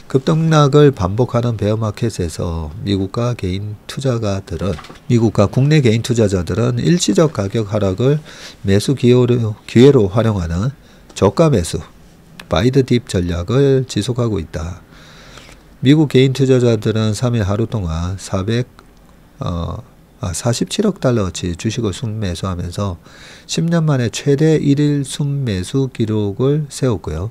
급등락을 반복하는 베어마켓에서 미국과 국내 개인 투자자들은 일시적 가격 하락을 매수 기회로 활용하는 저가 매수, 바이드 딥 전략을 지속하고 있다. 미국 개인 투자자들은 3일 하루 동안 47억 달러어치 주식을 순매수하면서 10년 만에 최대 1일 순매수 기록을 세웠고요.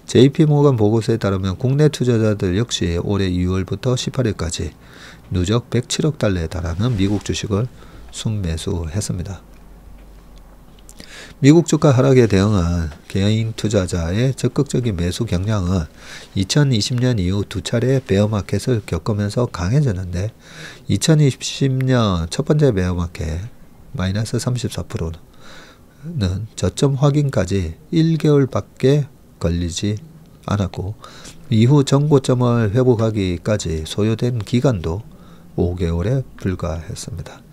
JP모건 보고서에 따르면 국내 투자자들 역시 올해 2월부터 18일까지 누적 107억 달러에 달하는 미국 주식을 순매수했습니다. 미국 주가 하락에 대응한 개인 투자자의 적극적인 매수 경향은 2020년 이후 두 차례 베어마켓을 겪으면서 강해졌는데 2020년 첫 번째 베어마켓 마이너스 34%는 저점 확인까지 1개월밖에 걸리지 않았고 이후 전고점을 회복하기까지 소요된 기간도 5개월에 불과했습니다.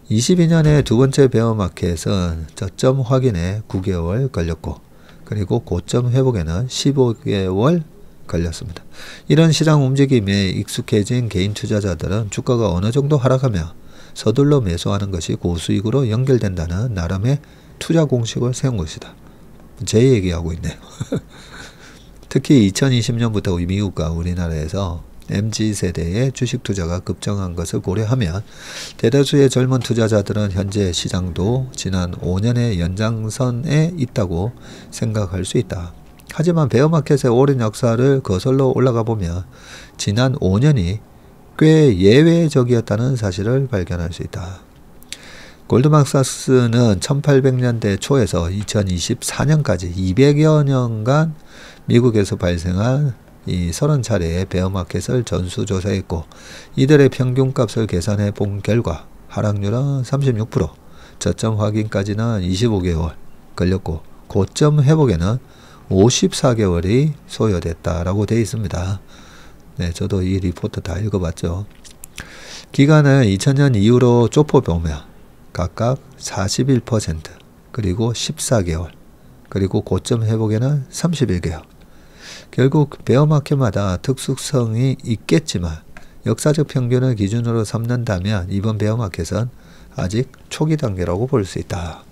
22년의 두 번째 베어마켓은 저점 확인에 9개월 걸렸고 그리고 고점 회복에는 15개월 걸렸습니다. 이런 시장 움직임에 익숙해진 개인 투자자들은 주가가 어느 정도 하락하며 서둘러 매수하는 것이 고수익으로 연결된다는 나름의 투자 공식을 세운 것이다. 제 얘기하고 있네요. 특히 2020년부터 미국과 우리나라에서 MZ세대의 주식 투자가 급증한 것을 고려하면 대다수의 젊은 투자자들은 현재 시장도 지난 5년의 연장선에 있다고 생각할 수 있다. 하지만 베어마켓의 오랜 역사를 거슬러 올라가 보면 지난 5년이 꽤 예외적이었다는 사실을 발견할 수 있다. 골드만삭스는 1800년대 초에서 2024년까지 200여 년간 미국에서 발생한 이 30차례의 베어마켓을 전수조사했고 이들의 평균값을 계산해 본 결과 하락률은 36%, 저점 확인까지는 25개월 걸렸고 고점 회복에는 54개월이 소요됐다라고 되어 있습니다. 네, 저도 이 리포트 다 읽어봤죠. 기간을 2000년 이후로 좁혀보면 각각 41% 그리고 14개월 그리고 고점 회복에는 31개월. 결국 베어마켓마다 특수성이 있겠지만 역사적 평균을 기준으로 삼는다면 이번 베어마켓은 아직 초기 단계라고 볼 수 있다.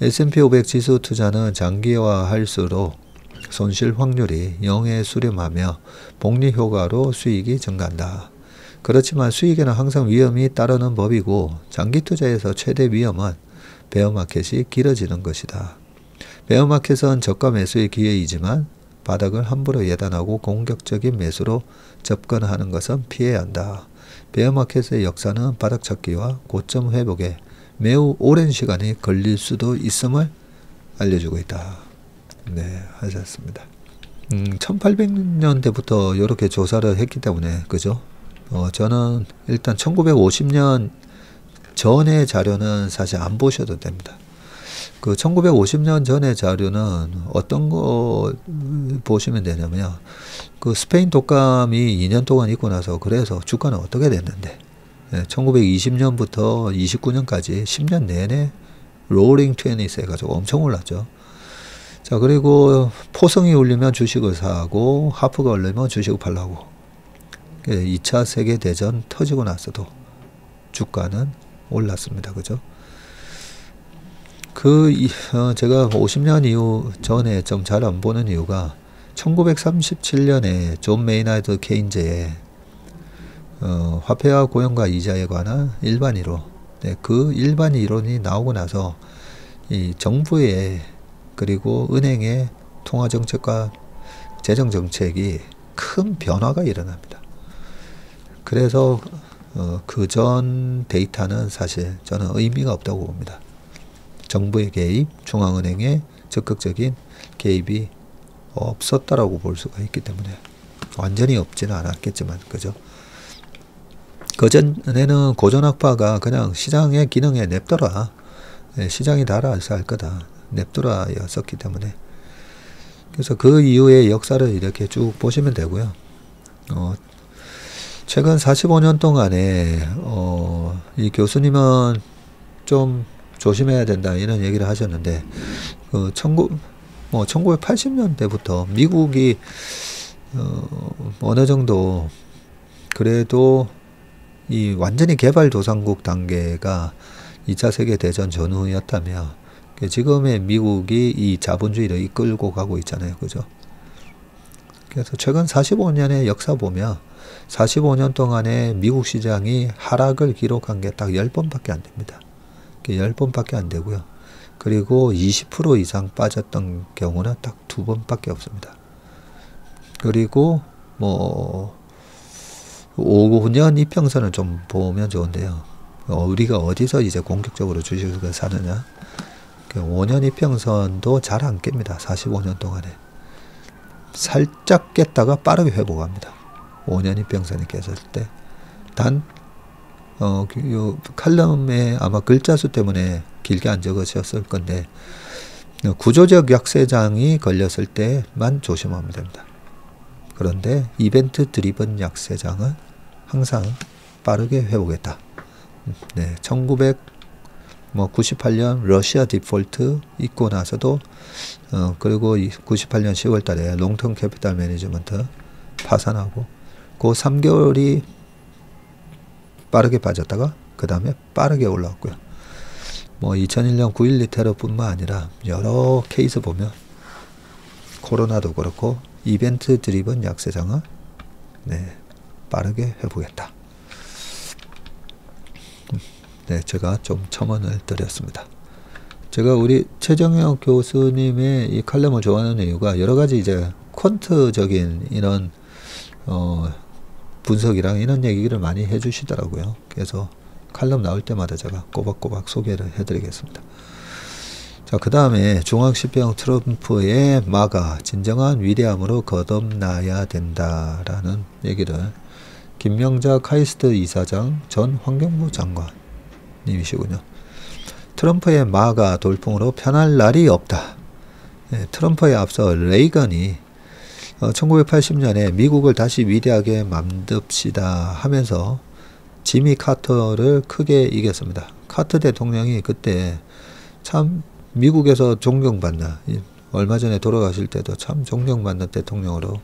S&P 500 지수 투자는 장기화할수록 손실 확률이 0에 수렴하며 복리 효과로 수익이 증가한다. 그렇지만 수익에는 항상 위험이 따르는 법이고 장기 투자에서 최대 위험은 베어마켓이 길어지는 것이다. 베어마켓은 저가 매수의 기회이지만 바닥을 함부로 예단하고 공격적인 매수로 접근하는 것은 피해야 한다. 베어마켓의 역사는 바닥 찾기와 고점 회복에 매우 오랜 시간이 걸릴 수도 있음을 알려주고 있다. 네, 하셨습니다. 1800년대부터 이렇게 조사를 했기 때문에 그죠? 저는 일단 1950년 전의 자료는 사실 안 보셔도 됩니다. 그 1950년 전의 자료는 어떤 거 보시면 되냐면요. 그 스페인 독감이 2년 동안 있고 나서 그래서 주가는 어떻게 됐는데 1920년부터 29년까지 10년 내내 롤링 20스 해가지고 엄청 올랐죠. 자, 그리고 포성이 울리면 주식을 사고 하프가 울리면 주식을 팔라고 2차 세계대전 터지고 나서도 주가는 올랐습니다. 그죠? 제가 50년 이후 전에 좀 잘 안 보는 이유가 1937년에 존 메이나드 케인즈의 화폐와 고용과 이자에 관한 일반 이론, 그 일반 이론이 나오고 나서 이 정부의 그리고 은행의 통화 정책과 재정 정책이 큰 변화가 일어납니다. 그래서 그 전 데이터는 사실 저는 의미가 없다고 봅니다. 정부의 개입, 중앙은행의 적극적인 개입이 없었다라고 볼 수가 있기 때문에 완전히 없지는 않았겠지만, 그죠? 그전에는 고전학파가 그냥 시장의 기능에 냅둬라, 시장이 다 알아서 할 거다, 냅둬라 였었기 때문에, 그래서 그 이후의 역사를 이렇게 쭉 보시면 되고요. 최근 45년 동안에 이 교수님은 좀 조심해야 된다 이런 얘기를 하셨는데, 1980년대부터 미국이 어느 정도 그래도 이 완전히 개발도상국 단계가 2차 세계대전 전후였다며 지금의 미국이 이 자본주의를 이끌고 가고 있잖아요. 그죠? 그래서 최근 45년의 역사 보면 45년 동안에 미국 시장이 하락을 기록한 게 딱 10번밖에 안 됩니다. 10번밖에 안 되고요. 그리고 20% 이상 빠졌던 경우는 딱 2번밖에 없습니다. 그리고 5년 이평선을 좀 보면 좋은데요. 우리가 어디서 이제 공격적으로 주식을 사느냐. 5년 이평선도 잘 안 깹니다. 45년 동안에. 살짝 깼다가 빠르게 회복합니다. 5년 이평선이 깼을 때. 단 요 칼럼에 아마 글자 수 때문에 길게 안 적으셨을 건데, 구조적 약세장이 걸렸을 때만 조심하면 됩니다. 그런데 이벤트 드리븐 약세장은 항상 빠르게 회복했다. 네, 1998년 러시아 디폴트 있고 나서도 그리고 98년 10월 달에 롱텀 캐피탈 매니지먼트 파산하고 그 3개월이 빠르게 빠졌다가 그 다음에 빠르게 올라왔고요. 2001년 9.12 테러뿐만 아니라 여러 케이스 보면 코로나도 그렇고 이벤트 드리븐 약세장은 빠르게 회복했다. 네, 제가 좀 첨언을 드렸습니다. 제가 우리 최정혁 교수님의 이 칼럼을 좋아하는 이유가 여러 가지 이제 퀀트적인 이런 분석이랑 이런 얘기를 많이 해주시더라고요. 그래서 칼럼 나올 때마다 제가 꼬박꼬박 소개를 해드리겠습니다. 자, 그 다음에 중앙시병 트럼프의 마가 진정한 위대함으로 거듭나야 된다라는 얘기를 김명자 카이스트 이사장 전 환경부 장관님이시군요. 트럼프의 마가 돌풍으로 편할 날이 없다. 트럼프에 앞서 레이건이 1980년에 미국을 다시 위대하게 만듭시다 하면서 지미 카터를 크게 이겼습니다. 카터 대통령이 그때 참 미국에서 존경받는, 얼마 전에 돌아가실 때도 참 존경받는 대통령으로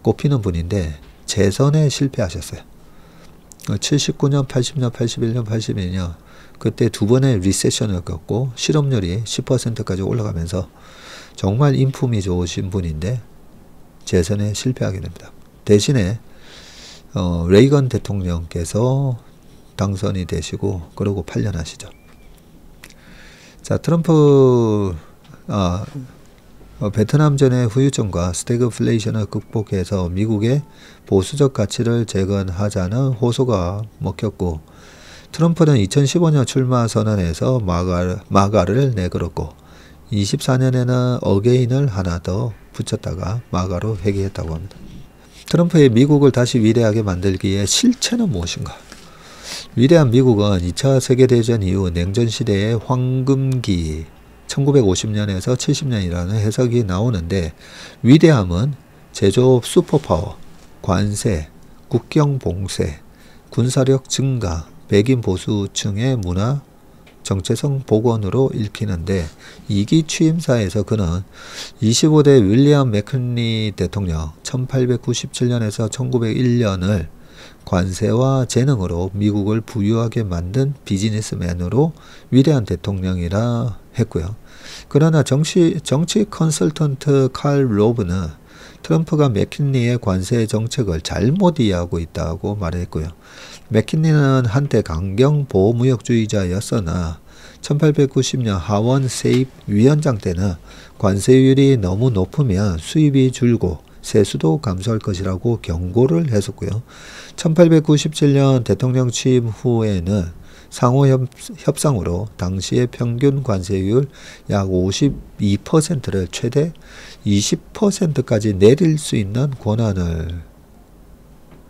꼽히는 분인데 재선에 실패하셨어요. 79년, 80년, 81년, 82년 그때 두 번의 리세션을 겪고 실업률이 10%까지 올라가면서 정말 인품이 좋으신 분인데 재선에 실패하게 됩니다. 대신에 레이건 대통령께서 당선이 되시고 그러고 8년 하시죠. 자, 트럼프 베트남전의 후유증과 스태그플레이션을 극복해서 미국의 보수적 가치를 재건하자는 호소가 먹혔고, 트럼프는 2015년 출마 선언에서 마가를 내걸었고 24년에는 어게인을 하나 더 붙였다가 마가로 회귀했다고 합니다. 트럼프의 미국을 다시 위대하게 만들기에 실체는 무엇인가? 위대한 미국은 2차 세계대전 이후 냉전시대의 황금기 1950년에서 70년이라는 해석이 나오는데 위대함은 제조업 슈퍼파워, 관세, 국경 봉쇄, 군사력 증가, 백인 보수층의 문화 정체성 복원으로 읽히는데 2기 취임사에서 그는 25대 윌리엄 맥킨리 대통령 1897년에서 1901년을 관세와 재능으로 미국을 부유하게 만든 비즈니스맨으로 위대한 대통령이라 했고요. 그러나 정치 컨설턴트 칼 로브는 트럼프가 맥킨리의 관세 정책을 잘못 이해하고 있다고 말했고요. 맥킨리는 한때 강경 보호무역주의자였으나 1890년 하원 세입 위원장 때는 관세율이 너무 높으면 수입이 줄고 세수도 감소할 것이라고 경고를 했었고요. 1897년 대통령 취임 후에는 상호 협상으로 당시의 평균 관세율 약 52%를 최대 20%까지 내릴 수 있는 권한을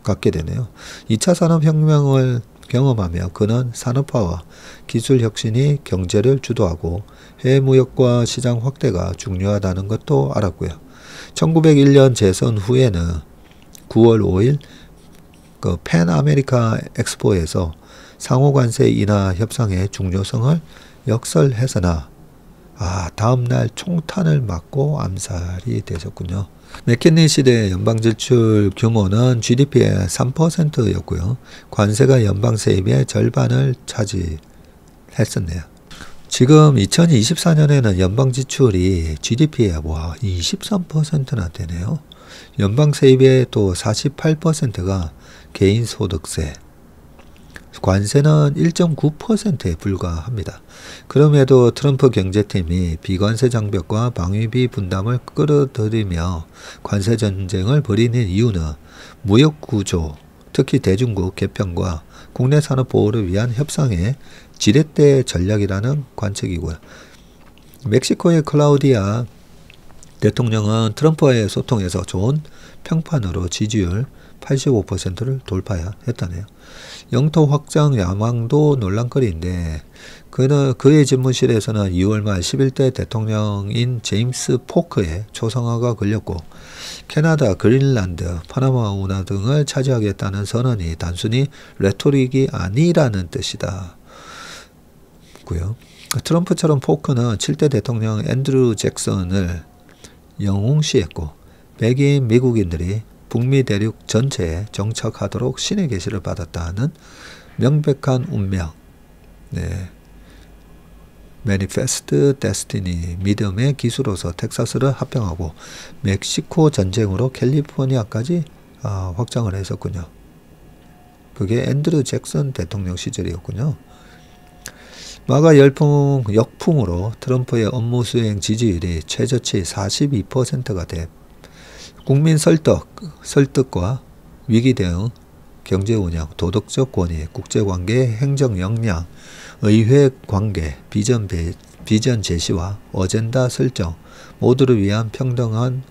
갖게 되네요. 2차 산업혁명을 경험하며 그는 산업화와 기술혁신이 경제를 주도하고 해외무역과 시장 확대가 중요하다는 것도 알았고요. 1901년 재선 후에는 9월 5일 그 팬 아메리카 엑스포에서 상호관세 인하 협상의 중요성을 역설했으나 다음날 총탄을 맞고 암살이 되셨군요. 맥킨리 시대의 연방지출 규모는 GDP의 3%였고요. 관세가 연방세입의 절반을 차지했었네요. 지금 2024년에는 연방지출이 GDP의 23%나 되네요. 연방세입의 또 48%가 개인소득세, 관세는 1.9%에 불과합니다. 그럼에도 트럼프 경제팀이 비관세 장벽과 방위비 분담을 끌어들이며 관세 전쟁을 벌이는 이유는 무역구조, 특히 대중국 개편과 국내 산업 보호를 위한 협상의 지렛대 전략이라는 관측이고요. 멕시코의 클라우디아 대통령은 트럼프와의 소통에서 좋은 평판으로 지지율 85%를 돌파했다네요. 영토 확장 야망도 논란거리인데 그의 집무실에서는 2월 말 11대 대통령인 제임스 포크의 초상화가 걸렸고 캐나다, 그린란드, 파나마 운하 등을 차지하겠다는 선언이 단순히 레토릭이 아니라는 뜻이다. 고요. 트럼프처럼 포크는 7대 대통령 앤드루 잭슨을 영웅시했고 백인 미국인들이 북미 대륙 전체에 정착하도록 신의 계시를 받았다는 명백한 운명, 매니페스트 데스티니, 믿음의 기수로서 텍사스를 합병하고 멕시코 전쟁으로 캘리포니아까지 확장을 했었군요. 그게 앤드루 잭슨 대통령 시절이었군요. 마가 역풍으로 트럼프의 업무 수행 지지율이 최저치 42%가 돼 국민 설득과 위기 대응, 경제 운영, 도덕적 권위, 국제관계, 행정 역량, 의회 관계, 비전 제시와 어젠다 설정, 모두를 위한 평등한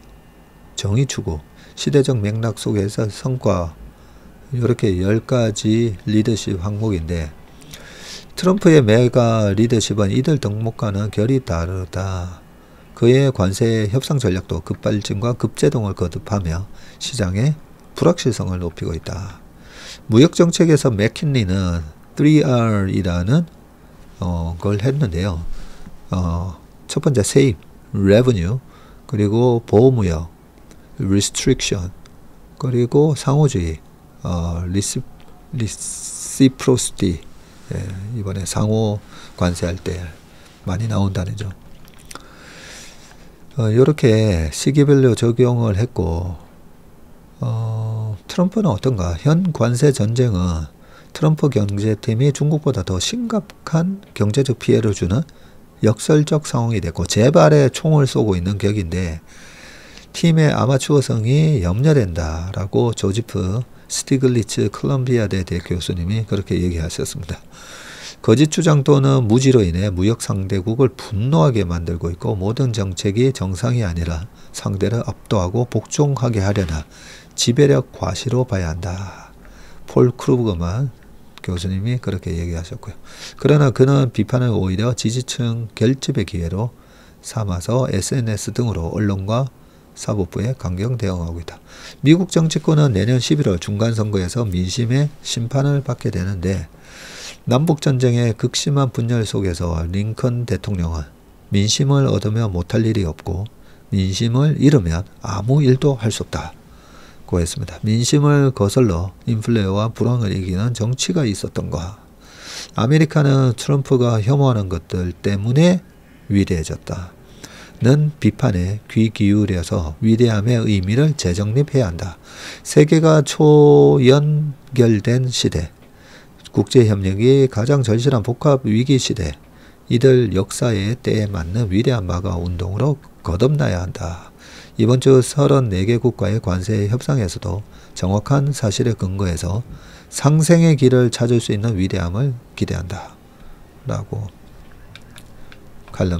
정의 추구, 시대적 맥락 속에서 성과, 이렇게 10가지 리더십 항목인데 트럼프의 메가 리더십은 이들 덕목과는 결이 다르다. 그의 관세 협상 전략도 급발진과 급제동을 거듭하며 시장의 불확실성을 높이고 있다. 무역정책에서 맥킨리는 3R이라는 걸 했는데요. 첫 번째 세입, revenue, 그리고 보호무역, restriction, 그리고 상호주의, reciprocity. 이번에 상호 관세할 때 많이 나온다는 점. 이렇게 시기별로 적용을 했고 트럼프는 어떤가? 현 관세 전쟁은 트럼프 경제팀이 중국보다 더 심각한 경제적 피해를 주는 역설적 상황이 됐고 재발에 총을 쏘고 있는 격인데 팀의 아마추어성이 염려된다라고 조지프 스티글리츠 콜ум비아대 교수님이 그렇게 얘기하셨습니다. 거짓 주장 또는 무지로 인해 무역 상대국을 분노하게 만들고 있고 모든 정책이 정상이 아니라 상대를 압도하고 복종하게 하려나 지배력 과시로 봐야 한다. 폴 크루그만 교수님이 그렇게 얘기하셨고요. 그러나 그는 비판을 오히려 지지층 결집의 기회로 삼아서 SNS 등으로 언론과 사법부에 강경 대응하고 있다. 미국 정치권은 내년 11월 중간선거에서 민심의 심판을 받게 되는데 남북전쟁의 극심한 분열 속에서 링컨 대통령은 민심을 얻으면 못할 일이 없고 민심을 잃으면 아무 일도 할 수 없다고 했습니다. 민심을 거슬러 인플레와 불황을 이기는 정치가 있었던가. 아메리카는 트럼프가 혐오하는 것들 때문에 위대해졌다. 는 비판에 귀 기울여서 위대함의 의미를 재정립해야 한다. 세계가 초연결된 시대, 국제협력이 가장 절실한 복합 위기 시대, 이들 역사의 때에 맞는 위대한 마가 운동으로 거듭나야 한다. 이번 주 34개국과의 관세 협상에서도 정확한 사실에 근거해서 상생의 길을 찾을 수 있는 위대함을 기대한다. 라고